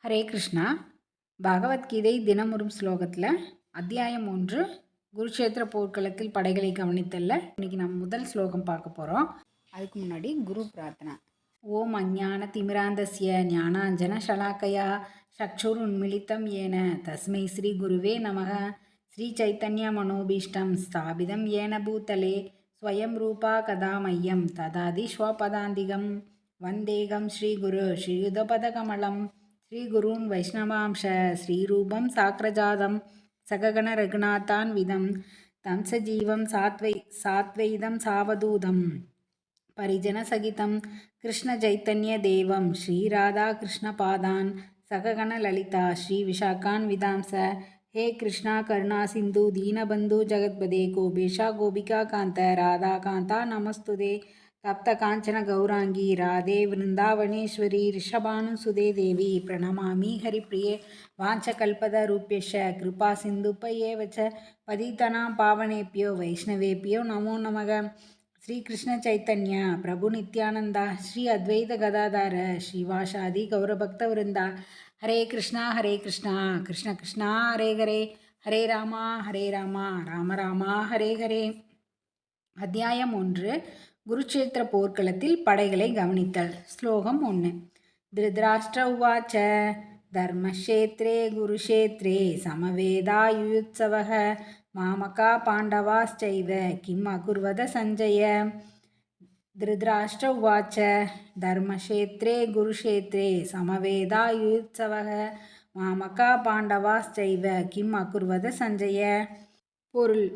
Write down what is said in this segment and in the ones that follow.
ஹரே கிருஷ்ணா. பகவத்கீதை தினமுறும் ஸ்லோகத்தில் அத்தியாயம் 1 குருக்ஷேத்திர போர்க்களத்தில் படைகளை கவனித்தல்ல இன்னைக்கு நம்ம முதல் ஸ்லோகம் பார்க்க போகிறோம். அதுக்கு முன்னாடி குரு பிரார்த்தனா. ஓம் அஞ்ஞான திமிராந்தஸ்ய ஞானாஞ்சன ஷலாக்கயா சக்ஷுர் உன்மிலித்தம் ஏன தஸ்மை ஸ்ரீ குருவே நமக. ஸ்ரீ சைத்தன்ய மனோபீஷ்டம் ஸ்தாபிதம் ஏன பூத்தலே ஸ்வயம் ரூபா கதா மையம் ததாதி ஸ்வபதாந்திகம் வந்தேகம் ஸ்ரீகுரு ஸ்ரீயுதபதகமலம் ஸ்ரீகுருன் வைஷ்ணவாம்ச ஸ்ரீரூபம் சாக்ரஜாதம் சககண ரகுநாத்தான்விதம் தம் சஜீவம் சாத்வைதம் சாவதூதம் பரிஜனசகிதம் கிருஷ்ண சைத்தன்ய தேவம் ஸ்ரீராதா கிருஷ்ணபாதான் சககண லலிதா ஸ்ரீ விஷாக்கான் விதாம்ச. ஹே கிருஷ்ணா கருணா சிந்து தீனபந்து ஜகத்பதே கோபேஷா கோபிகா காந்த ராதா காந்தா நமஸ்துதே. தப்த காஞ்சன கௌராங்கி ராதே விருந்தாவனேஸ்வரி ரிஷபானுசுதே தேவி பிரணமாமி ஹரிப்பிரியே. வாஞ்சகல்பத ரூப்யஷ கிருபா சிந்துப்பயேவச்ச பதிதனாம் பாவனேபியோ வைஷ்ணவேபியோ நமோ நமக. ஸ்ரீ கிருஷ்ண சைத்தன்ய பிரபு நித்யானந்தா ஸ்ரீ அத்வைத கதாதார ஸ்ரீவாசாதி கௌரபக்த விருந்தா. ஹரே கிருஷ்ணா கிருஷ்ண கிருஷ்ணா ஹரே ஹரே ஹரே ராமா ராம ராமா ஹரே ஹரே. அத்தியாயம் 1 குருக்ஷேத்திர போர்க்களத்தில் படைகளை கவனித்தல். ஸ்லோகம் 1. திருதராஷ்டிர உவாச்ச தர்மக்ஷேத்ரே குருக்ஷேத்ரே சமவேதாயுயுத்சவः மாமகா பாண்டவாஸ்சைவ கிம் அகுர்வத சஞ்சய. திருதராஷ்டிர உவாச்ச தர்மக்ஷேத்ரே குருக்ஷேத்ரே சமவேதாயுயுத்சவः மாமகா பாண்டவாஸ்சைவ கிம் அகுர்வத சஞ்சய. பொருள்.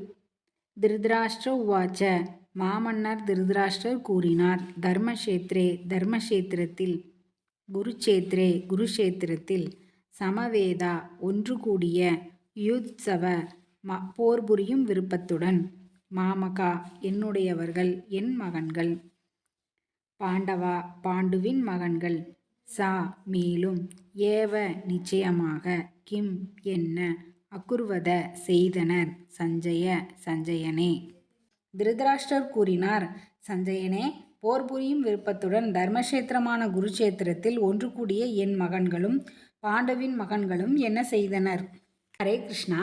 திருதராஷ்டிர உவாச்ச மாமன்னர் திருதராஷ்டிரர் கூறினார். தர்மக்ஷேத்ரே தர்மக்ஷேத்திரத்தில், குருக்ஷேத்திரத்தில், சமவேதா ஒன்று கூடிய, யுத்சவ போர் புரியும் விருப்பத்துடன், மாமகா என்னுடையவர்கள் என் மகன்கள், பாண்டவா பாண்டுவின் மகன்கள், சா மேலும், ஏவ நிச்சயமாக, கிம் என்ன, அகுர்வத செய்தனர், சஞ்சயனே. திருதராஷ்டிரர் கூறினார், சஞ்சயனே, போர் புரியும் விருப்பத்துடன் தர்மக்ஷேத்திரமான குருக்ஷேத்திரத்தில் ஒன்று கூடிய என் மகன்களும் பாண்டவின் மகன்களும் என்ன செய்தனர்? ஹரே கிருஷ்ணா.